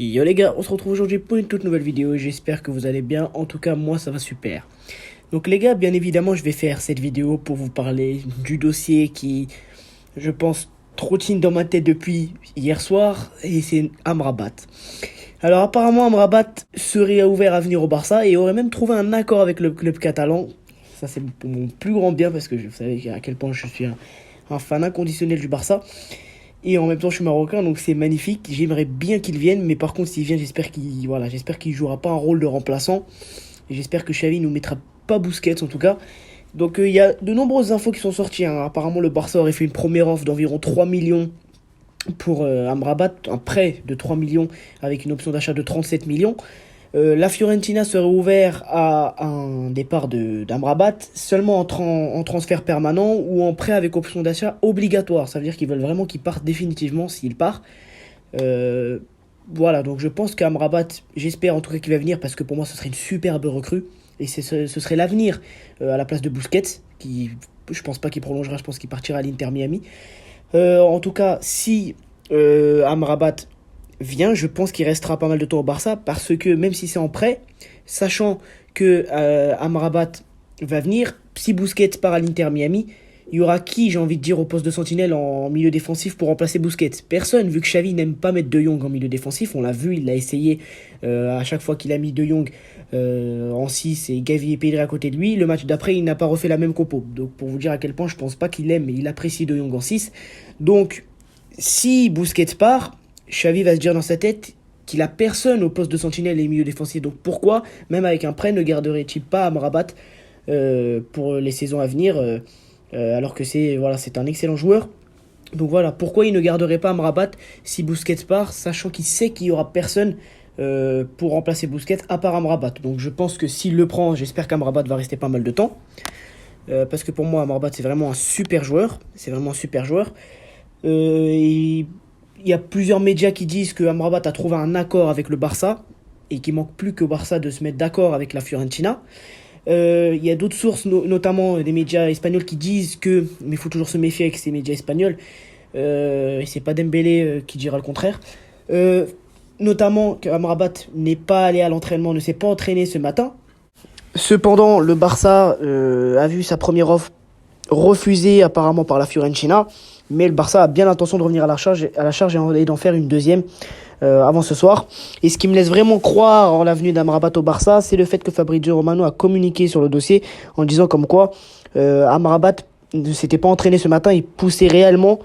Yo les gars, on se retrouve aujourd'hui pour une toute nouvelle vidéo. J'espère que vous allez bien. En tout cas, moi ça va super. Donc les gars, bien évidemment, je vais faire cette vidéo pour vous parler du dossier qui, je pense, trottine dans ma tête depuis hier soir. Et c'est Amrabat. Alors apparemment, Amrabat serait ouvert à venir au Barça et aurait même trouvé un accord avec le club catalan. Ça c'est pour mon plus grand bien parce que vous savez à quel point je suis un fan inconditionnel du Barça. Et en même temps, je suis marocain, donc c'est magnifique. J'aimerais bien qu'il vienne, mais par contre, s'il vient, j'espère qu'il jouera pas un rôle de remplaçant. Et j'espère que Xavi nous mettra pas Busquets, en tout cas. Donc, il y a de nombreuses infos qui sont sorties, hein. Apparemment, le Barça aurait fait une première offre d'environ 3 millions pour Amrabat, un prêt de 3 millions avec une option d'achat de 37 millions. La Fiorentina serait ouverte à un départ d'Amrabat seulement en transfert permanent ou en prêt avec option d'achat obligatoire. Ça veut dire qu'ils veulent vraiment qu'il parte définitivement s'il part. Voilà, donc je pense qu'Amrabat, j'espère en tout cas qu'il va venir parce que pour moi ce serait une superbe recrue. Et ce serait l'avenir à la place de Busquets, qui je pense pas qu'il prolongera, je pense qu'il partira à l'Inter Miami. En tout cas, si Amrabat vient, je pense qu'il restera pas mal de temps au Barça parce que même si c'est en prêt, sachant que Amrabat va venir, si Busquets part à l'Inter Miami, il y aura qui, j'ai envie de dire, au poste de sentinelle en milieu défensif pour remplacer Busquets? Personne, vu que Xavi n'aime pas mettre De Jong en milieu défensif. On l'a vu, il l'a essayé à chaque fois qu'il a mis De Jong en 6 et Gavi et Pedri à côté de lui. Le match d'après, il n'a pas refait la même compo. Donc pour vous dire à quel point je pense pas qu'il aime, mais il apprécie De Jong en 6. Donc si Busquets part, Xavi va se dire dans sa tête qu'il a personne au poste de sentinelle et milieu défensif. Donc pourquoi, même avec un prêt, ne garderait-il pas Amrabat pour les saisons à venir alors que c'est un excellent joueur. Donc voilà, pourquoi il ne garderait pas Amrabat si Busquets part, sachant qu'il sait qu'il n'y aura personne pour remplacer Busquets à part Amrabat. Donc je pense que s'il le prend, j'espère qu'Amrabat va rester pas mal de temps. Parce que pour moi, Amrabat, c'est vraiment un super joueur. C'est vraiment un super joueur. Il y a plusieurs médias qui disent que Amrabat a trouvé un accord avec le Barça et qu'il manque plus qu'au Barça de se mettre d'accord avec la Fiorentina. Il y a d'autres sources, notamment des médias espagnols qui disent que, mais il faut toujours se méfier avec ces médias espagnols, et c'est pas Dembélé qui dira le contraire, notamment qu'Amrabat n'est pas allé à l'entraînement, ne s'est pas entraîné ce matin. Cependant, le Barça a vu sa première offre refusée apparemment par la Fiorentina, mais le Barça a bien l'intention de revenir à la charge et d'en faire une deuxième avant ce soir. Et ce qui me laisse vraiment croire en l'avenue d'Amrabat au Barça, c'est le fait que Fabrizio Romano a communiqué sur le dossier en disant comme quoi Amrabat ne s'était pas entraîné ce matin, il poussait réellement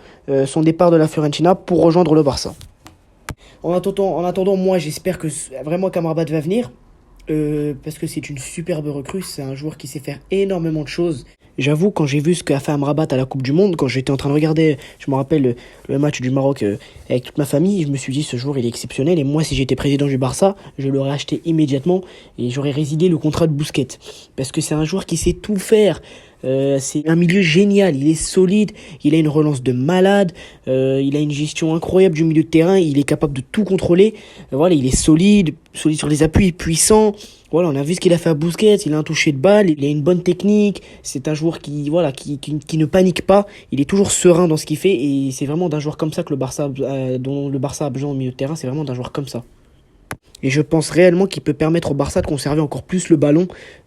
son départ de la Fiorentina pour rejoindre le Barça. En attendant, moi j'espère que vraiment qu'Amrabat va venir. Parce que c'est une superbe recrue, c'est un joueur qui sait faire énormément de choses. J'avoue, quand j'ai vu ce qu'a fait Amrabat à la Coupe du Monde, quand j'étais en train de regarder, je me rappelle le match du Maroc avec toute ma famille, je me suis dit ce joueur il est exceptionnel et moi si j'étais président du Barça, je l'aurais acheté immédiatement et j'aurais résilié le contrat de Busquets. Parce que c'est un joueur qui sait tout faire. C'est un milieu génial, il est solide, il a une relance de malade, il a une gestion incroyable du milieu de terrain, il est capable de tout contrôler. Voilà, il est solide sur les appuis, puissant. Voilà, on a vu ce qu'il a fait à Busquets, il a un toucher de balle, il a une bonne technique, c'est un joueur qui ne panique pas, il est toujours serein dans ce qu'il fait et c'est vraiment d'un joueur comme ça que dont le Barça a besoin au milieu de terrain, c'est vraiment d'un joueur comme ça. Et je pense réellement qu'il peut permettre au Barça de conserver encore plus le ballon,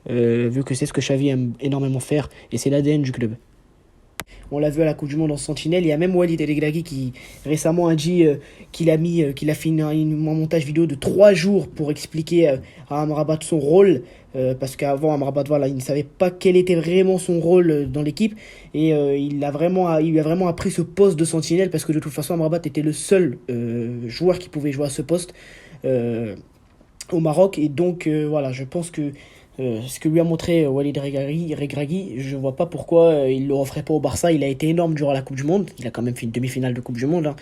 vu que c'est ce que Xavi aime énormément faire, et c'est l'ADN du club. On l'a vu à la Coupe du Monde en sentinelle, il y a même Walid El Regragui qui récemment a dit qu'il a fait un montage vidéo de 3 jours pour expliquer à Amrabat son rôle, parce qu'avant Amrabat il ne savait pas quel était vraiment son rôle dans l'équipe, et il lui a vraiment appris ce poste de sentinelle, parce que de toute façon Amrabat était le seul joueur qui pouvait jouer à ce poste au Maroc, et donc voilà, je pense que ce que lui a montré Walid Regragui, je ne vois pas pourquoi il ne le referait pas au Barça. Il a été énorme durant la Coupe du Monde, il a quand même fait une demi-finale de Coupe du Monde, hein.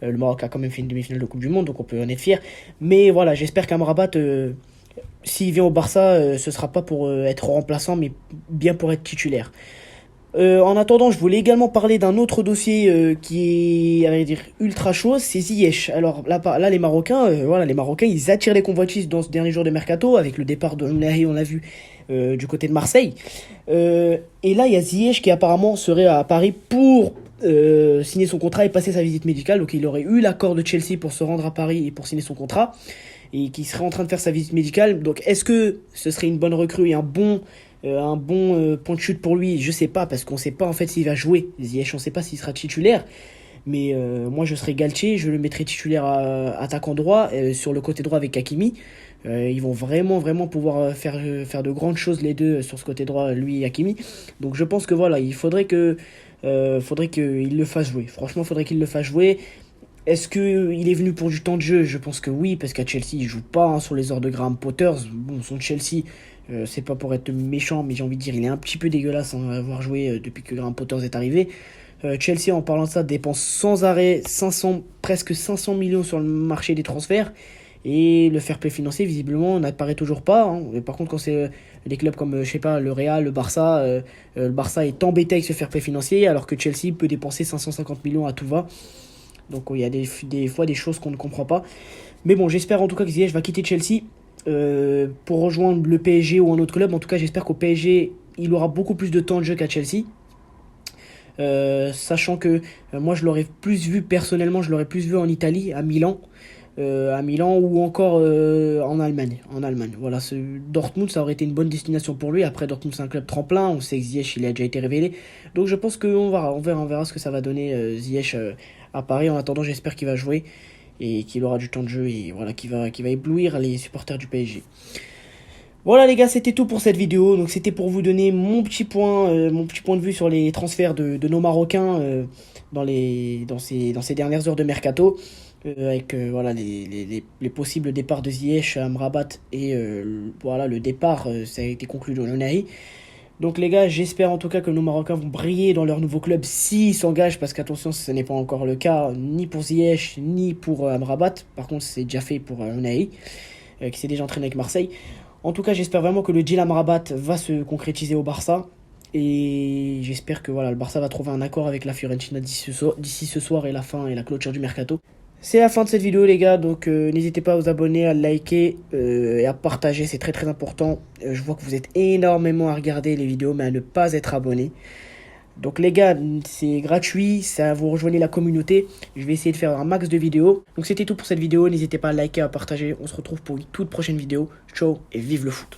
Le Maroc a quand même fait une demi-finale de Coupe du Monde, donc on peut en être fier, mais voilà, j'espère qu'Amrabat s'il vient au Barça, ce sera pas pour être remplaçant, mais bien pour être titulaire. En attendant, je voulais également parler d'un autre dossier qui est, à vrai dire, ultra chaud, c'est Ziyech. Alors là les Marocains, ils attirent les convoitises dans ce dernier jour de mercato avec le départ de Mlahi, on l'a vu, du côté de Marseille. Et là, il y a Ziyech qui apparemment serait à Paris pour signer son contrat et passer sa visite médicale. Donc il aurait eu l'accord de Chelsea pour se rendre à Paris et pour signer son contrat, et qui serait en train de faire sa visite médicale. Donc est-ce que ce serait une bonne recrue et un bon point de chute pour lui? Je sais pas, parce qu'on sait pas en fait s'il va jouer. Ziyech, on sait pas s'il sera titulaire. Mais moi je serais Galtier, je le mettrais titulaire attaquant droit, sur le côté droit avec Hakimi. Ils vont vraiment pouvoir faire de grandes choses les deux sur ce côté droit, lui et Hakimi. Donc je pense que voilà, il faudrait qu'il le fasse jouer. Franchement, il faudrait qu'il le fasse jouer. Est-ce qu'il est venu pour du temps de jeu? Je pense que oui, parce qu'à Chelsea, il joue pas sur les ordres de Graham Potters. Bon, son Chelsea, c'est pas pour être méchant, mais j'ai envie de dire, il est un petit peu dégueulasse à avoir joué depuis que Graham Potters est arrivé. Chelsea, en parlant de ça, dépense sans arrêt presque 500 millions sur le marché des transferts. Et le fair play financier, visiblement, n'apparaît toujours pas. Hein. Par contre, quand c'est des clubs comme, je sais pas, le Real, le Barça est embêté avec ce fair play financier, alors que Chelsea peut dépenser 550 millions à tout va. Donc il y a des fois des choses qu'on ne comprend pas. Mais bon, j'espère en tout cas que Ziyech va quitter Chelsea pour rejoindre le PSG ou un autre club. En tout cas, j'espère qu'au PSG, il aura beaucoup plus de temps de jeu qu'à Chelsea. Sachant que moi je l'aurais plus vu personnellement, je l'aurais plus vu en Italie, à Milan ou encore en Allemagne. Voilà, Dortmund, ça aurait été une bonne destination pour lui. Après, Dortmund, c'est un club tremplin, on sait que Ziyech il a déjà été révélé, donc je pense qu'on verra ce que ça va donner Ziyech à Paris. En attendant, j'espère qu'il va jouer et qu'il aura du temps de jeu, et voilà, qu'il va éblouir les supporters du PSG. Voilà les gars, c'était tout pour cette vidéo. Donc c'était pour vous donner mon petit point de vue sur les transferts de nos Marocains dans ces dernières heures de mercato, avec voilà les possibles départs de Ziyech, Amrabat, et voilà, le départ, ça a été conclu de Unai. Donc les gars, j'espère en tout cas que nos Marocains vont briller dans leur nouveau club s'ils s'engagent, parce qu'attention, ce n'est pas encore le cas ni pour Ziyech ni pour Amrabat. Par contre, c'est déjà fait pour Unai, qui s'est déjà entraîné avec Marseille. En tout cas, j'espère vraiment que le deal Amrabat va se concrétiser au Barça. Et j'espère que voilà, le Barça va trouver un accord avec la Fiorentina d'ici ce soir et la clôture du mercato. C'est la fin de cette vidéo les gars, donc n'hésitez pas à vous abonner, à liker et à partager, c'est très important. Je vois que vous êtes énormément à regarder les vidéos, mais à ne pas être abonné. Donc les gars, c'est gratuit, ça vous rejoignez la communauté. Je vais essayer de faire un max de vidéos. Donc c'était tout pour cette vidéo, n'hésitez pas à liker, à partager. On se retrouve pour une toute prochaine vidéo. Ciao et vive le foot.